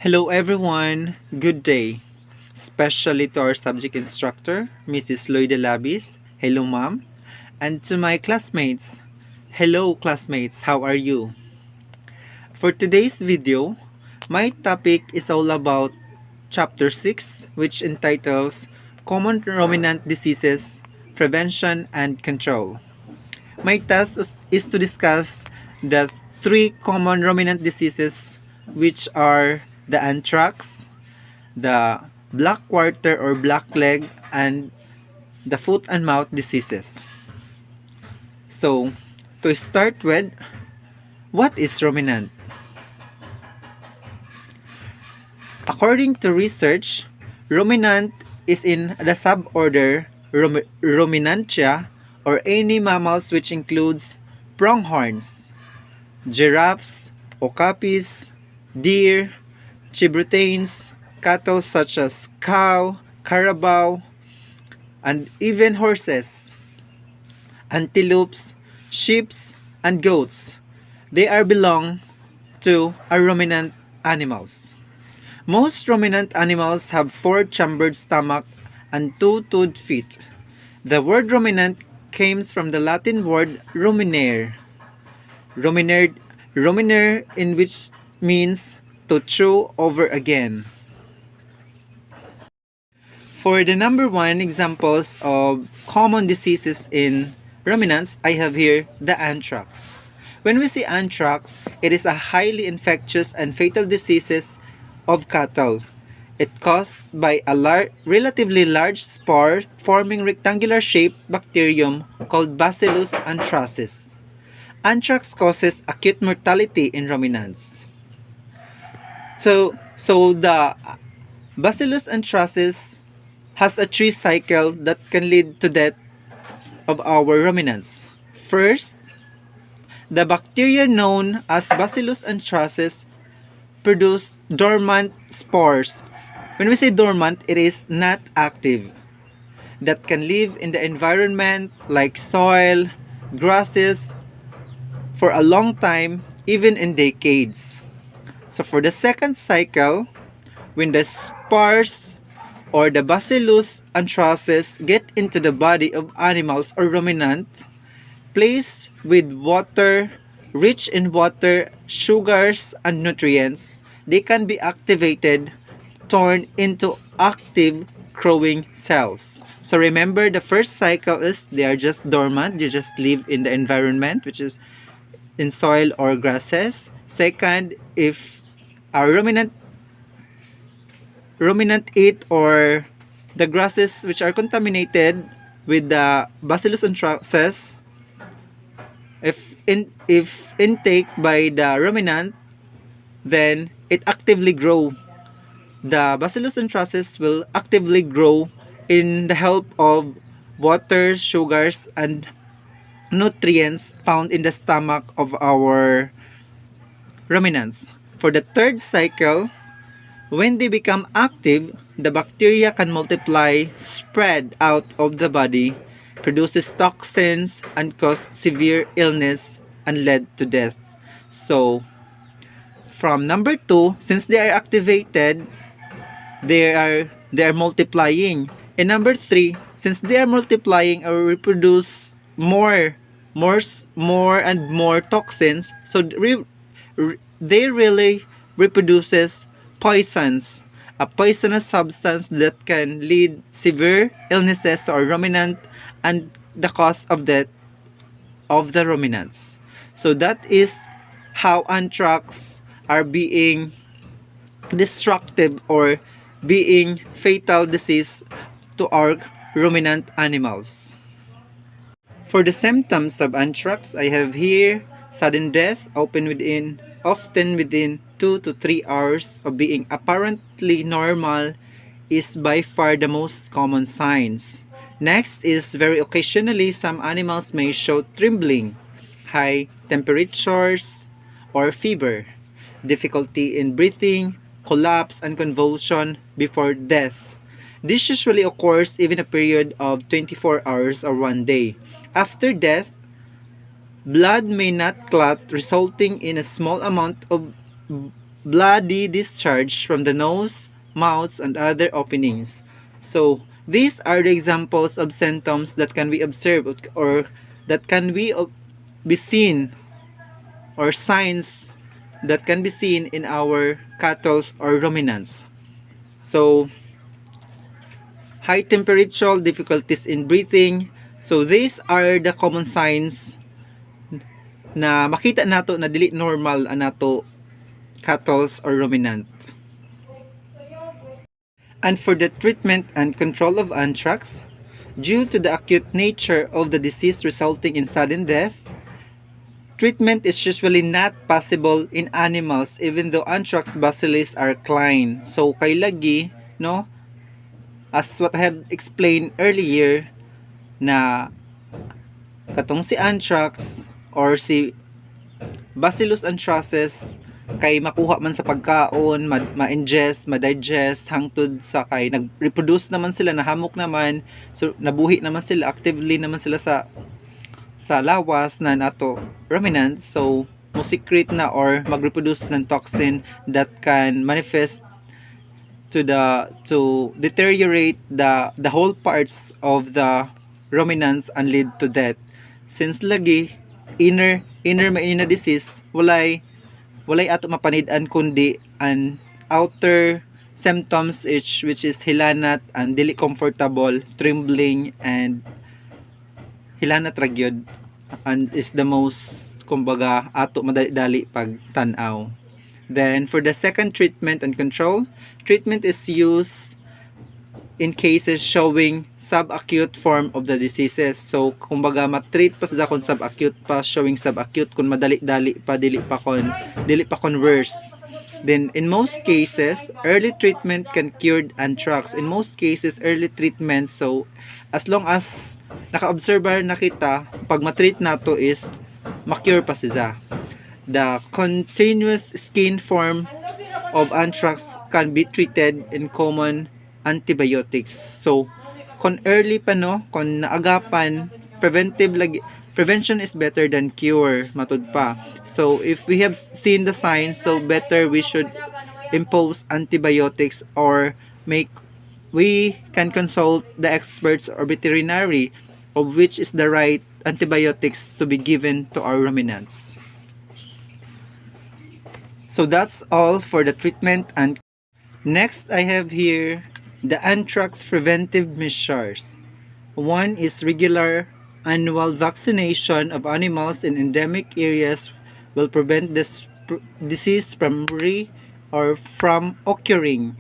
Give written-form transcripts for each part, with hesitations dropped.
Hello everyone, good day. Especially to our subject instructor, Mrs. Loida Labis. Hello ma'am. And to my classmates. Hello classmates, how are you? For today's video, my topic is all about chapter 6, which entitles Common Ruminant Diseases, Prevention and Control. My task is to discuss the three common ruminant diseases, which are the anthrax, the black quarter or black leg, and the foot and mouth diseases. So, to start with, what is ruminant? According to research, ruminant is in the suborder Ruminantia, or any mammals which includes pronghorns, giraffes, okapis, deer, chibutains, cattle such as cow, carabao, and even horses, antelopes, sheep, and goats. They are belong to a ruminant animals. Most ruminant animals have four-chambered stomach and two-toothed feet. The word ruminant comes from the Latin word ruminare. Ruminare in which means to chew over again. For the number one examples of common diseases in ruminants, I have here the anthrax. When we say anthrax, it is a highly infectious and fatal disease of cattle. It caused by a relatively large spore forming rectangular shaped bacterium called Bacillus anthracis. Anthrax causes acute mortality in ruminants. So the Bacillus anthracis has a three cycle that can lead to death of our ruminants. First, the bacteria known as Bacillus anthracis produce dormant spores. When we say dormant, it is not active. That can live in the environment like soil, grasses, for a long time, even in decades. So for the second cycle, when the spores or the Bacillus anthracis get into the body of animals or ruminant, placed with water, rich in water, sugars, and nutrients, they can be activated, turned into active growing cells. So remember, the first cycle is they are just dormant, they just live in the environment, which is in soil or grasses. Second, if a ruminant eat or the grasses which are contaminated with the Bacillus anthracis, if intake by the ruminant, then it actively grow. The Bacillus anthracis will actively grow in the help of water, sugars, and nutrients found in the stomach of our ruminants. For the third cycle, when they become active, the bacteria can multiply, spread out of the body, produces toxins, and cause severe illness and lead to death. So, from number 2, since they are activated, they are multiplying. And number 3, since they are multiplying or reproduce more and more toxins, so they really reproduces poisons, a poisonous substance that can lead severe illnesses to our ruminant and the cause of death of the ruminants. So that is how anthrax are being destructive or being fatal disease to our ruminant animals. For the symptoms of anthrax, I have here sudden death, often within 2 to 3 hours of being apparently normal, is by far the most common signs. Next is very occasionally some animals may show trembling, high temperatures, or fever, difficulty in breathing, collapse, and convulsion before death. This usually occurs even a period of 24 hours or 1 day. After death, blood may not clot, resulting in a small amount of bloody discharge from the nose, mouths, and other openings. So these are the examples of symptoms that can be observed or that can be seen, or signs that can be seen in our cattle or ruminants. So high temperature, difficulties in breathing. So these are the common signs na makita nato na dili normal anato cattle or ruminant. And for the treatment and control of anthrax, due to the acute nature of the disease resulting in sudden death, treatment is usually not possible in animals even though anthrax bacillus are clean. So kay lagi, no, as what I have explained earlier, na katong si anthrax or si Bacillus anthracis kay makuha man sa pagkaon, ma-ingest, ma-digest hangtod sa kay nag-reproduce naman sila, nahamok naman, so nabuhi naman sila, actively naman sila sa lawas na nato ruminants, so mo-secrete na or mag-reproduce ng toxin that can manifest to deteriorate the whole parts of the ruminants and lead to death. Since lagi inner maina disease, walay ato mapanid-an kundi an outer symptoms which is hilanat and dili comfortable, trembling, and hilanat ragyod, and is the most kumbaga ato madali pag tan-aw. Then for the second treatment and control, treatment is used in cases showing subacute form of the diseases. So kumbaga matreat pa sa kung subacute pa, showing subacute kung madali-dali pa, dili pa kon worse. Then in most cases, early treatment can cure anthrax. In most cases, early treatment, so as long as naka-observe na kita, pag matreat nato is ma-cure pa siya. The continuous skin form of anthrax can be treated in common antibiotics. So, kung early pa no, kung naagapan, prevention is better than cure, matud pa. So, if we have seen the signs, so better we should impose antibiotics or we can consult the experts or veterinary of which is the right antibiotics to be given to our ruminants. So that's all for the treatment. And next I have here the anthrax preventive measures. One is regular annual vaccination of animals in endemic areas will prevent this disease from occurring.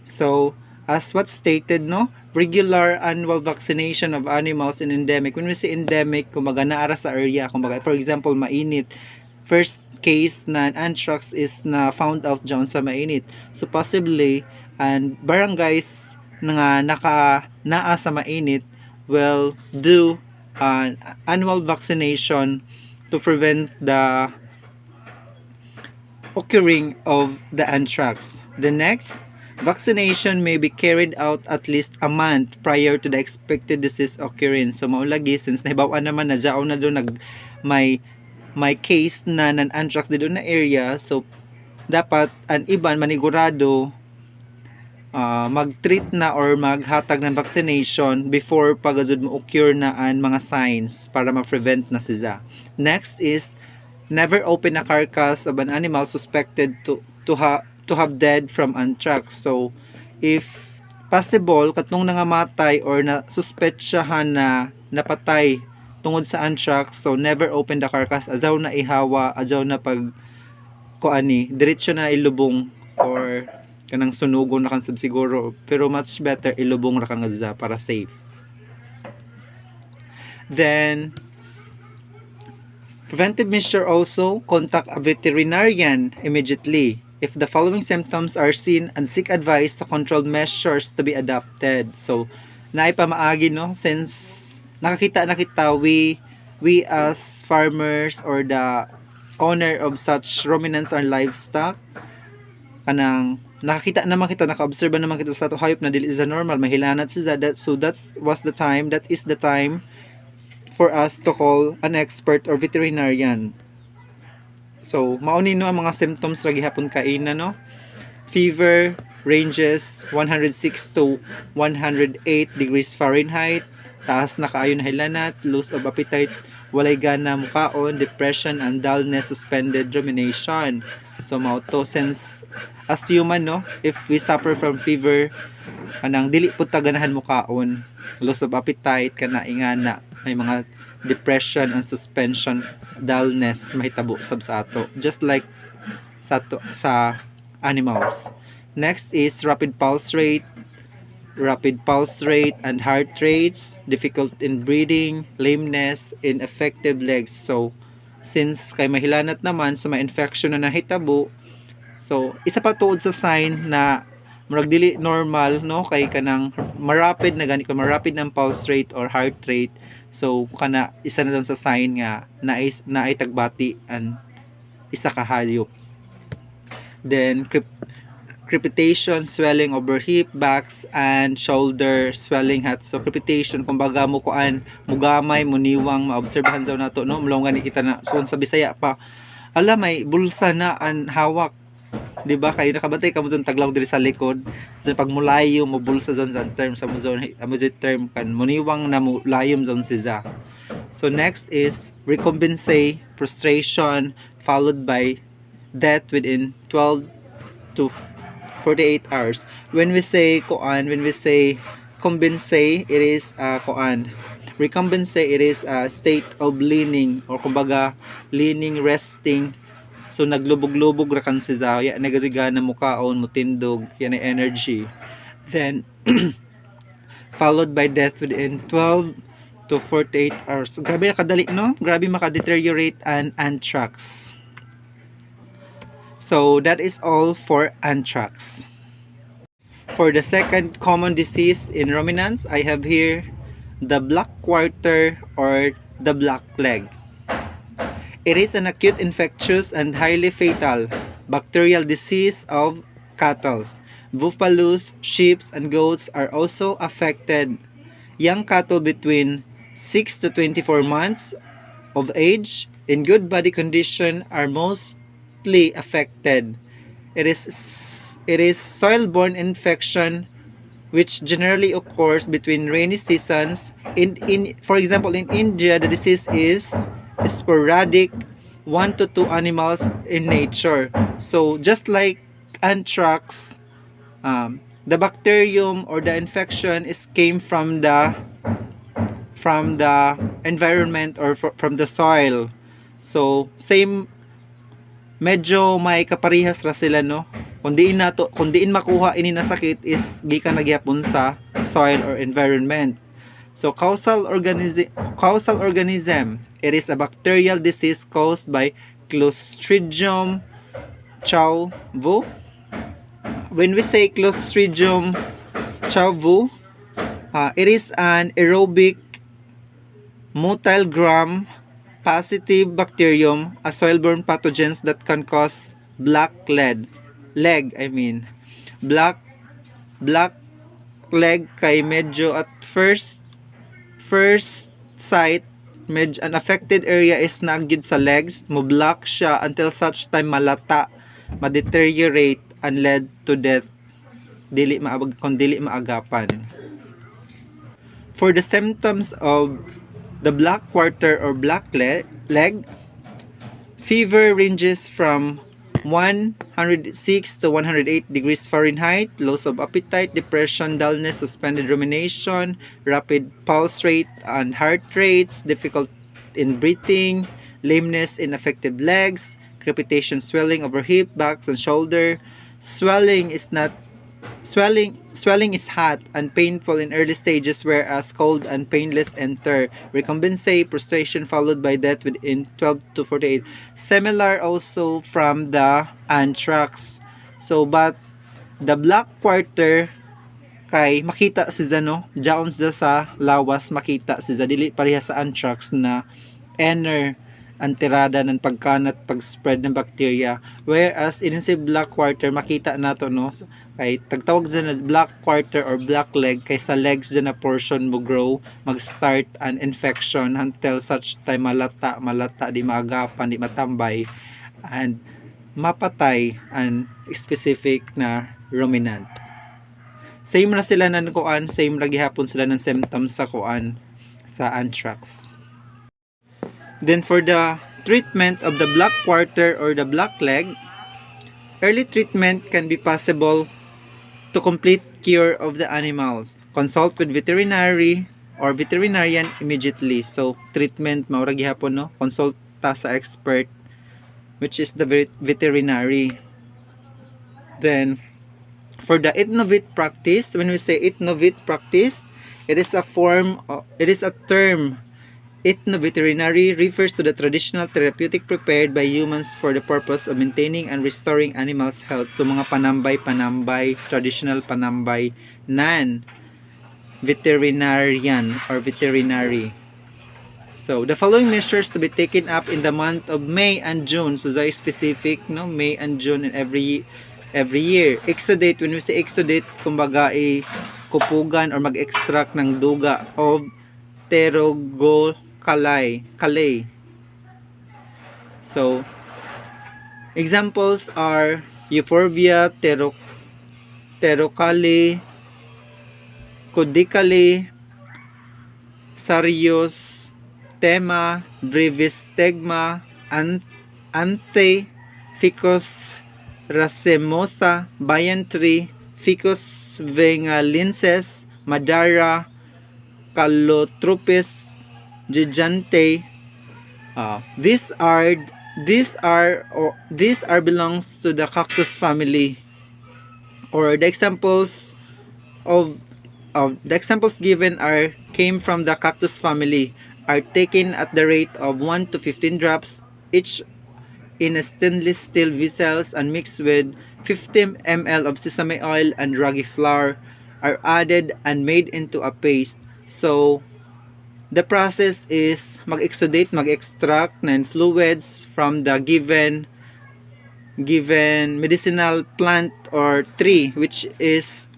So as what stated, no, regular annual vaccination of animals in endemic. When we say endemic, kumbaga naara sa area, kumbaga for example mainit, first case na anthrax is na found out dyan sa mainit. So possibly, and barangays nga naa sa mainit will do an annual vaccination to prevent the occurring of the anthrax. The next, vaccination may be carried out at least a month prior to the expected disease occurrence. So maulagi, since nahibawan naman na dyan na doon may case na ng anthrax dito na area, so dapat ang iban manigurado mag-treat na or maghatag ng vaccination before pagazud mo occur na ang mga signs para ma-prevent na sila. Next is never open a carcass of an animal suspected to have dead from anthrax. So if possible katong nangamatay or na suspetsyahan na napatay tungod sa anthrax, so never open the carcass, azaw na ihawa, azaw na pag kuani diretso na ilubong or kanang sunugon na kan siguro, pero much better ilubong ra kan nga para safe. Then preventive measure also, contact a veterinarian immediately if the following symptoms are seen and seek advice to control measures to be adopted. So naipamaagi no, since nakakita na kita, we as farmers or the owner of such ruminants or livestock, kanang nakakita naman kita, naka-observe naman kita sa to hayop na dili sa normal, mahilanat siya, so that is the time for us to call an expert or veterinarian. So mauni no ang mga symptoms ra gihapon kaina no. Fever ranges 106 to 108 degrees Fahrenheit. Taas na kaayo na hilanat, loss of appetite, walay gana mukaon, depression and dullness, suspended rumination. So mao to, since as human no, if we suffer from fever, kanang dili pud ta ganahan mukaon, loss of appetite kana ingana, may mga depression and suspension, dullness mahitabo sab sa ato, just like sa animals. Next is rapid pulse rate and heart rates, difficult in breathing, lameness, ineffective legs. So, since kay mahilanat naman, so may infection na nahitabo, so isa pa tuod sa sign na murag dili normal no, kay kanang marapid na gani, kung marapid ng pulse rate or heart rate, so kana isa na doon sa sign nga naay tagbati and isa ka hayop. Then crepitation, swelling over hip, backs, and shoulder, swelling hat. So crepitation, kumbaga mo kuan, mugamay, muniwang, maobserbahan sa nato no, mulungan ni kita na so sa Bisaya pa. Ala, may bulsa na an hawak. 'Di ba? Kay nakabantay ka mo dun taglaw diri sa likod. Sa pagmulayo mo bulsa zon sa term sa mo zon term kan muniwang na mulayom zon siya. So next is recombinase, prostration, followed by death within 12 to 48 hours. When we say compensate, it is recompensate, it is a state of leaning, or kumbaga leaning, resting. So naglubog-lubog ra kan siya, ya nagasiga na mukaon, mutindog, yan ay energy. Then followed by death within 12 to 48 hours. Grabe nakadali no? Grabe maka-deteriorate an anthrax. So that is all for anthrax. For the second common disease in ruminants, I have here the black quarter or the black leg. It is an acute infectious and highly fatal bacterial disease of cattle. Buffaloes, sheep, and goats are also affected. Young cattle between 6 to 24 months of age in good body condition are mostly affected. It is soil-borne infection which generally occurs between rainy seasons. For example, in India, the disease is sporadic, 1 to 2 animals in nature. So just like anthrax, the bacterium or the infection came from the environment or from the soil. So same, medyo may kaparehas ra sila no. Kung diin makuha ini na sakit is gikan na gyapon sa soil or environment. So causal organism, it is a bacterial disease caused by Clostridium Joevie. When we say Clostridium Joevie, it is an aerobic motile gram positive bacterium, a soil-borne pathogens that can cause black leg. Black leg kay medyo at first sight, medyo an affected area is nagyud sa legs, mo black siya until such time malata, ma-deteriorate and led to death dili maagapan. For the symptoms of the black quarter or black leg, fever ranges from 106 to 108 degrees Fahrenheit, loss of appetite, depression, dullness, suspended rumination, rapid pulse rate and heart rates, difficult in breathing, lameness, ineffective legs, crepitation, swelling over hip, backs, and shoulder. Swelling is hot and painful in early stages, whereas cold and painless enter. Recombinase, prostration followed by death within 12 to 48. Similar also from the anthrax. So but the black quarter kay makita siya no, jaon siya sa lawas, makita siya dili pareha sa anthrax na antirada ng pagkanat, pag-spread ng bacteria, whereas in si black quarter makita nato no, kay tagtawag dyan na black quarter or black leg kay sa legs dyan na portion mo grow, mag-start an infection until such time malata di maagapan, di matambay, and mapatay ang specific na ruminant. Same ra sila ng kuan, same ra gihapon sila ng symptoms sa kuan sa anthrax. Then for the treatment of the black quarter or the black leg, early treatment can be possible to complete cure of the animals. Consult with veterinary or veterinarian immediately. So treatment mao ra gihapon no, consult ta sa expert which is the veterinary. Then for the ethnovit practice, when we say ethnovit practice, it is a term. Ethnoveterinary refers to the traditional therapeutic prepared by humans for the purpose of maintaining and restoring animals' health. So mga panambay, traditional panambay, non-veterinarian or veterinary. So the following measures to be taken up in the month of May and June. So that is specific, no? May and June in every year. Exudate, when we say exudate, kumbaga kupugan or mag-extract ng duga of kalay. So examples are euphorbia, terocali, codicali, sarius, tema, brevis stegma, anthe, ficus racemosa, banyan tree, ficus vengalensis, madara, calotropis gigante. These are belongs to the cactus family. Or the examples given came from the cactus family, are taken at the rate of 1 to 15 drops each in a stainless steel vessels and mixed with 50 ml of sesame oil and ragi flour, are added and made into a paste. So the process is mag-exudate, mag-extract ng fluids from the given medicinal plant or tree, which is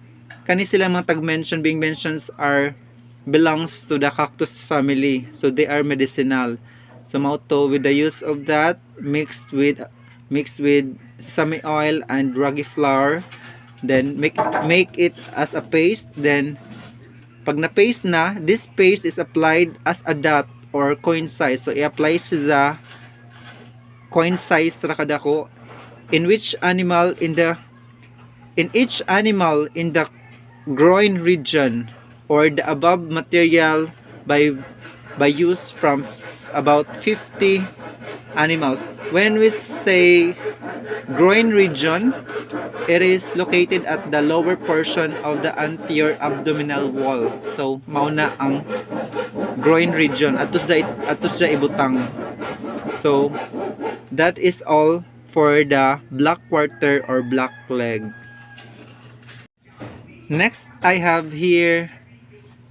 kani sila mga being mentions are belongs to the cactus family. So they are medicinal. So mauto with the use of that mixed with sesame oil and ragi flour, then make it as a paste. Then pag na-paste na, this paste is applied as a dot or coin size. So i-apply sa coin size ra kadako in each animal in the groin region, or the above material by use from about 50 animals. When we say groin region, it is located at the lower portion of the anterior abdominal wall. So mauna ang groin region atus sa ibutang. So that is all for the black quarter or black leg. Next, I have here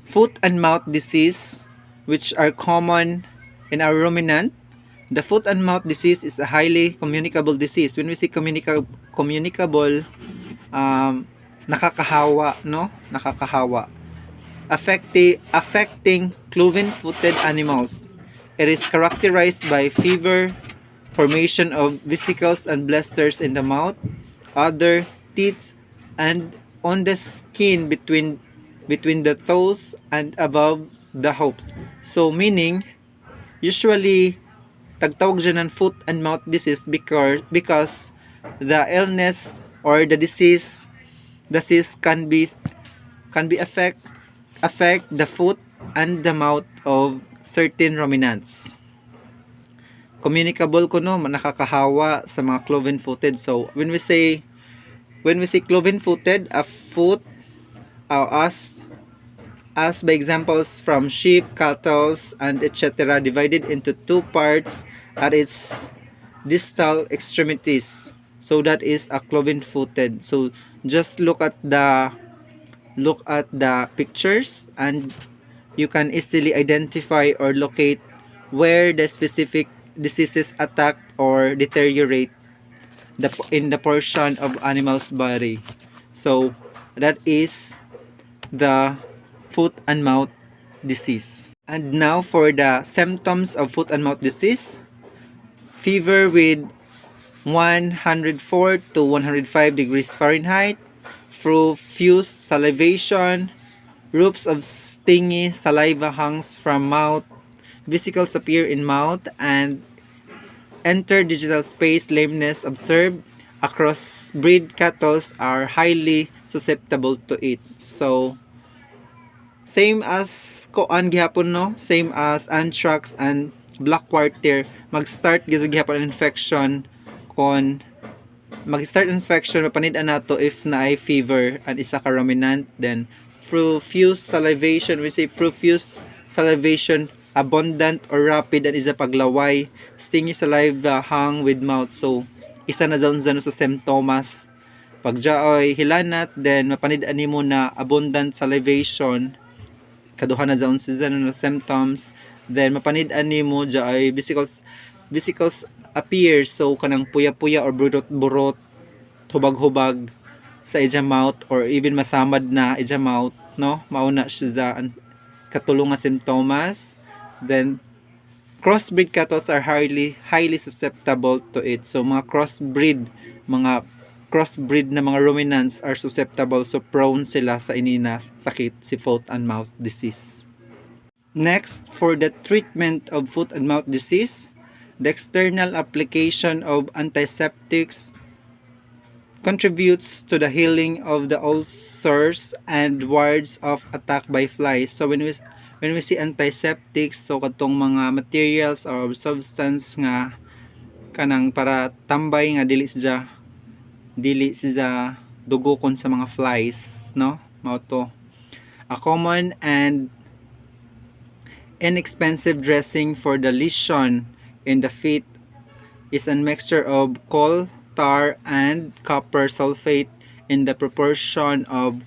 foot and mouth disease, which are common in our ruminant. The foot and mouth disease is a highly communicable disease. When we say communicable, nakakahawa, no? Nakakahawa. Affecting cloven-footed animals. It is characterized by fever, formation of vesicles and blisters in the mouth, other teeth, and on the skin between the toes and above the hooves. So meaning, usually tagtawag dyan ng foot and mouth disease because the illness or the disease can be affect the foot and the mouth of certain ruminants. Communicable ko no, nakakahawa sa mga cloven-footed. So when we say cloven-footed, a foot as by examples from sheep, cattle, and etc., divided into two parts at its distal extremities. So that is a cloven-footed. So just look at the pictures and you can easily identify or locate where the specific diseases attack or deteriorate in the portion of animal's body. So that is the foot and mouth disease. And now for the symptoms of foot and mouth disease: fever with 104 to 105 degrees Fahrenheit, profuse salivation, groups of stingy saliva hangs from mouth, vesicles appear in mouth, and interdigital space lameness observed across breed cattle are highly susceptible to it. So, same as koan gihapon no, same as anthrax and black quarter, mag-start gizug gihapon ang infection kon mag-start infection mapanid-an nato if naay fever and isa ka ruminant, then profuse salivation, we say profuse salivation, abundant or rapid and isa paglaway, stingy saliva hang with mouth. So isa na zon sa symptoms pagjaoy hilanat, then mapanid-an nimo na abundant salivation, kaduha na zon sa symptoms, then mapanid-an nimo jaay vesicles appear, so kanang puya-puya or burot-burot, hubag-hubag sa ija mouth or even masamad na ija mouth, no, mauna siya sa katulong nga symptoms. Then crossbreed cattle are highly susceptible to it. So mga crossbreed na mga ruminants are susceptible, so prone sila sa inina sakit si foot and mouth disease. Next, for the treatment of foot and mouth disease, the external application of antiseptics contributes to the healing of the ulcers and wards of attack by flies. So when we see antiseptics, so katong mga materials or substance nga kanang para tambay nga dili siya dugokon sa mga flies, no? Mao to. A common and inexpensive dressing for the lesion in the feet is a mixture of coal tar and copper sulfate in the proportion of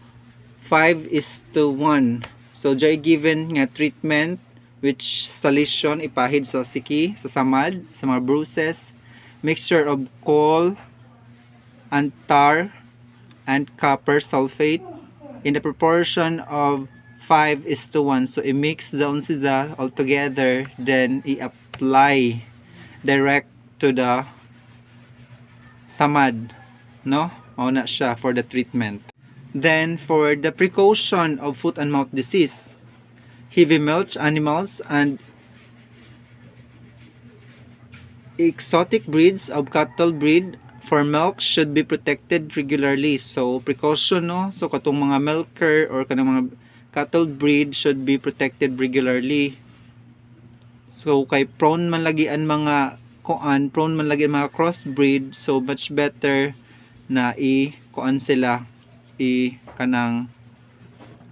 5:1. So jay given nga treatment which sa lesion ipahid sa siki, sa samad, sa mga bruises, mixture of coal and tar and copper sulfate in the proportion of 5:1. So i-mix down sila all together, then i-apply direct to the samad, no? Mao na siya for the treatment. Then for the precaution of foot and mouth disease, heavy milch animals and exotic breeds of cattle breed for milk should be protected regularly. So precaution, no? So katong mga milker or kanang mga cattle breed should be protected regularly. So kay prone man lagi ang mga crossbreed, so much better na sila kanang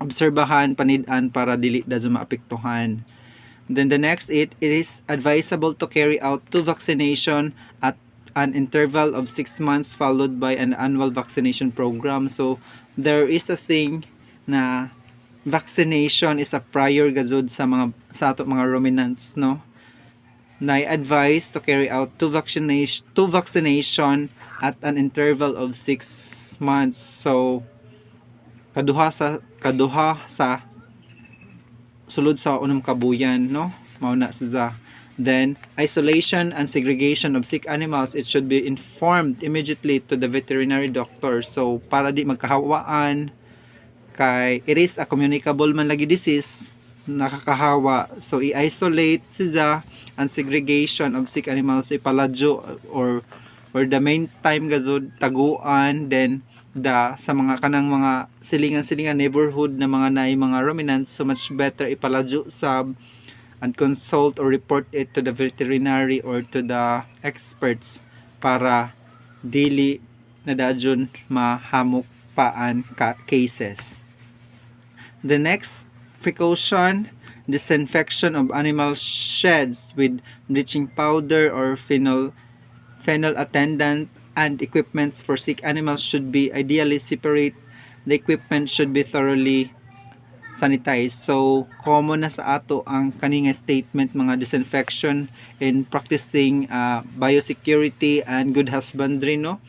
obserbahan panid-an para dili da maapektuhan. Then the next, it is advisable to carry out 2 vaccination at an interval of 6 months followed by an annual vaccination program. So there is a thing na vaccination is a prior gazud sa ato mga ruminants, no? Na-advise to carry out 2 vaccination at an interval of 6 months. So kaduha sa sulod sa unang kabuyan, no? Mauna sa. Then isolation and segregation of sick animals, it should be informed immediately to the veterinary doctor. So para di magkahawaan, kay it is a communicable man lagi disease, nakakahawa. So i-isolate siya and segregation of sick animals, so ipaladyo or the main time gazud taguan, then sa mga kanang mga silingan neighborhood na mga naay mga ruminants, so much better ipaladyo sab and consult or report it to the veterinary or to the experts para dili na dadyon mahamok paan cases. The next precaution, disinfection of animal sheds with bleaching powder or phenol attendant and equipments for sick animals should be ideally separate. The equipment should be thoroughly sanitized. So common na sa ato ang kaninga statement, mga disinfection in practicing biosecurity and good husbandry, no?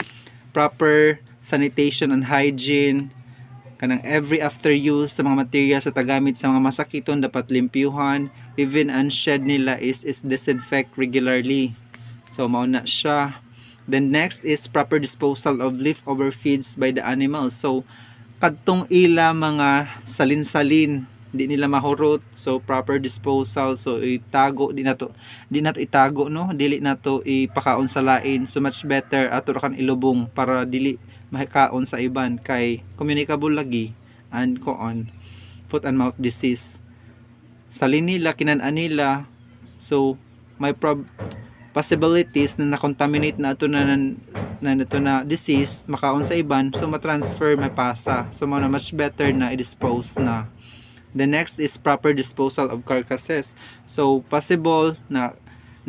Proper sanitation and hygiene, kanang every after use sa mga materials sa tagamit sa mga masakiton dapat limpyuhan, even ang shed nila is disinfect regularly. So mao na siya. Then next is proper disposal of leftover feeds by the animals. So kadtong ila mga salin-salin di nila mahurot, so proper disposal, so itago di nato itago, no, dili nato ipakaon sa lain, so much better ato ra kan ilubong para dili mahikaon sa iban kay communicable lagi and koon foot and mouth disease salin nila kinan-an nila, so may possibilities na na-contaminate na ito na disease makaon sa iban, so matransfer mapasa, so much better na i-dispose na. The next is proper disposal of carcasses. So possible na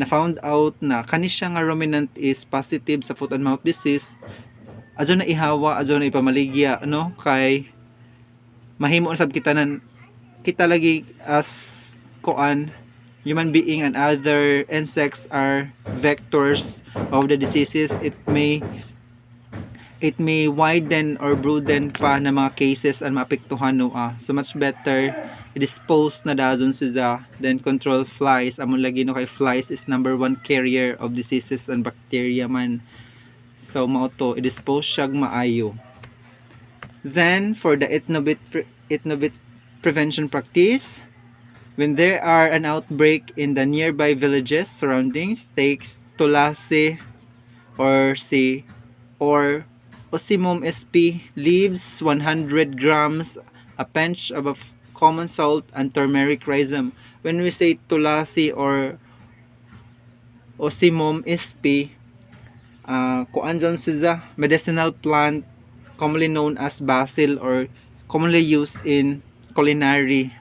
found out na kani siya nga ruminant is positive sa foot and mouth disease, adyo na ihawa, adyo na ipamaligya, no, kay mahimo sab kita lagi as koan human being and other insects are vectors of the diseases. It may widen or broaden pa na mga cases and maapektuhan no. So much better i-dispose na dazon siya, then control flies. Amon lagi no kay flies is number 1 carrier of diseases and bacteria man. So mao to i-dispose siya maayo. Then for the itnobit prevention practice, when there are an outbreak in the nearby villages surroundings, takes tulasi or Osimum sp leaves 100 grams, a pinch of common salt and turmeric rhizome. When we say tulasi or Osimum sp, kuan dyan siya medicinal plant commonly known as basil or commonly used in culinary.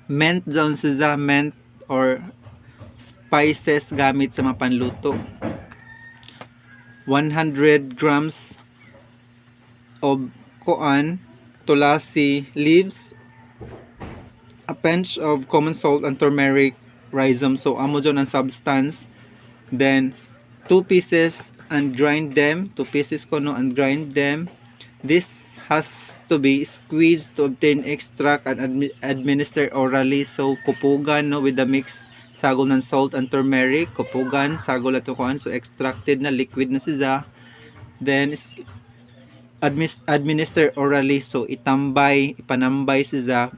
Mint dyan siya, mint or spices gamit sa mga panluto. 100 grams of tulasi leaves, a pinch of common salt and turmeric rhizome. So amo dyan ang substance. Then 2 pieces and grind them. 2 pieces and grind them. This has to be squeezed to obtain extract and administer orally. So kupugan, no, with the mix sagol ng salt and turmeric, kupugan, sagol at kuan, so extracted na liquid na siya. Then administer orally, so ipanambay siya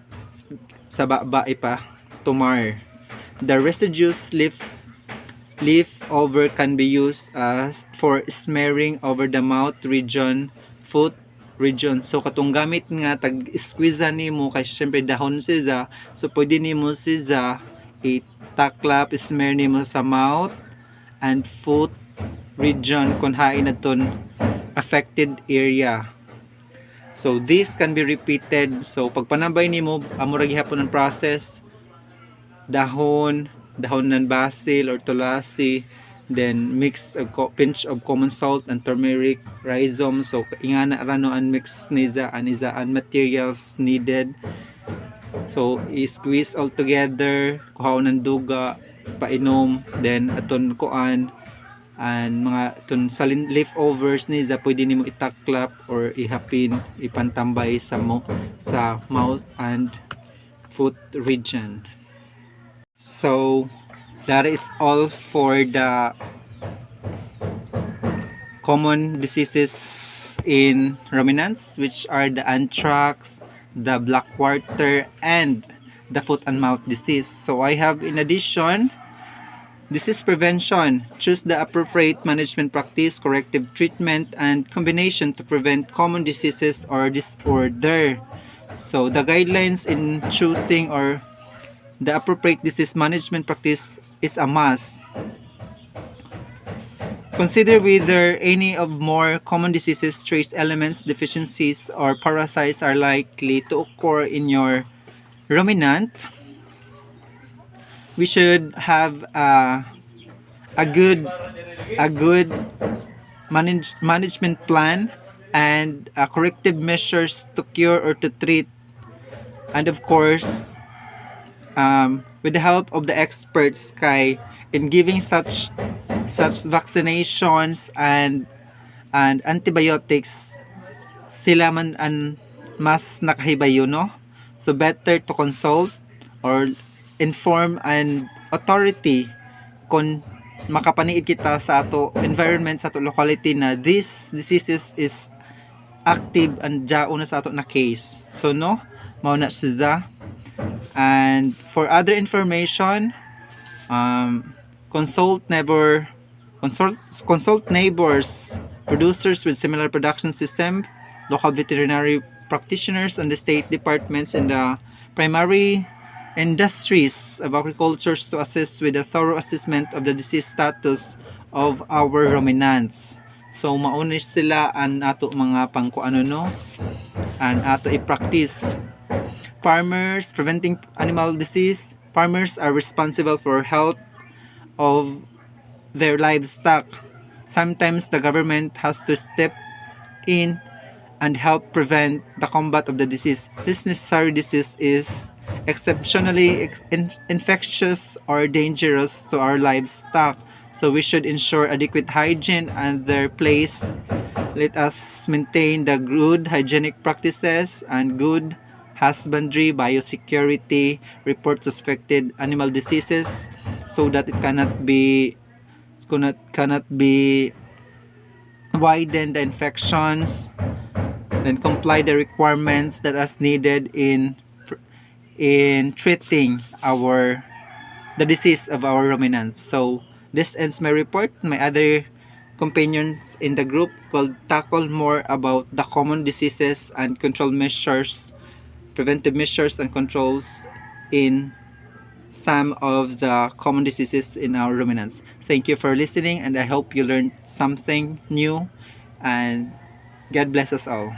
sa baba ipa tumar. The residues leftover can be used as for smearing over the mouth region, foot region. So katong gamit nga tag-squeeze nimo kay syempre dahon siya, so pwede nimo siya taklap, smear nimo sa mouth and foot region kung hain naton affected area. So this can be repeated. So pagpanambay nimo amo ra gihapon ang process, dahon ng basil or tulasi, then mix a pinch of common salt and turmeric rhizome. So ingana ra no and mix niza and materials needed. So i-squeeze all together, kuhaon ng duga, painom, then aton kuan and mga aton salin leftovers niya pwede nimo itaklap or ihapin, ipantambay sa mouth and foot region. So that is all for the common diseases in ruminants, which are the anthrax, the black quarter, and the foot and mouth disease. So I have, in addition, disease prevention. Choose the appropriate management practice, corrective treatment, and combination to prevent common diseases or disorder. So the guidelines in choosing or the appropriate disease management practice is a must. Consider whether any of more common diseases, trace elements, deficiencies, or parasites are likely to occur in your ruminant. We should have a good management plan and corrective measures to cure or to treat, and of course with the help of the experts in giving such vaccinations and antibiotics, sila man ang mas nakahibayo, no? So better to consult or inform an authority kung makapaniid kita sa ato environment, sa ato locality na this diseases is active and jao na sa ato na case. So no, mao na siya. And for other information, consult neighbors, producers with similar production system, local veterinary practitioners, and the state departments and the primary industries of agriculture to assist with a thorough assessment of the disease status of our ruminants. So mauna sila ang ato mga pangkuano no, and ato i-practice. Farmers preventing animal disease. Farmers are responsible for health of their livestock. Sometimes the government has to step in and help prevent the combat of the disease. This necessary disease is exceptionally infectious or dangerous to our livestock. So we should ensure adequate hygiene and their place. Let us maintain the good hygienic practices and good husbandry, biosecurity, report suspected animal diseases so that it cannot be widen the infections, then comply the requirements that as needed in treating the disease of our ruminants. So this ends my report. My other companions in the group will tackle more about the common diseases and control measures, preventive measures and controls in some of the common diseases in our ruminants. Thank you for listening, and I hope you learned something new, and God bless us all.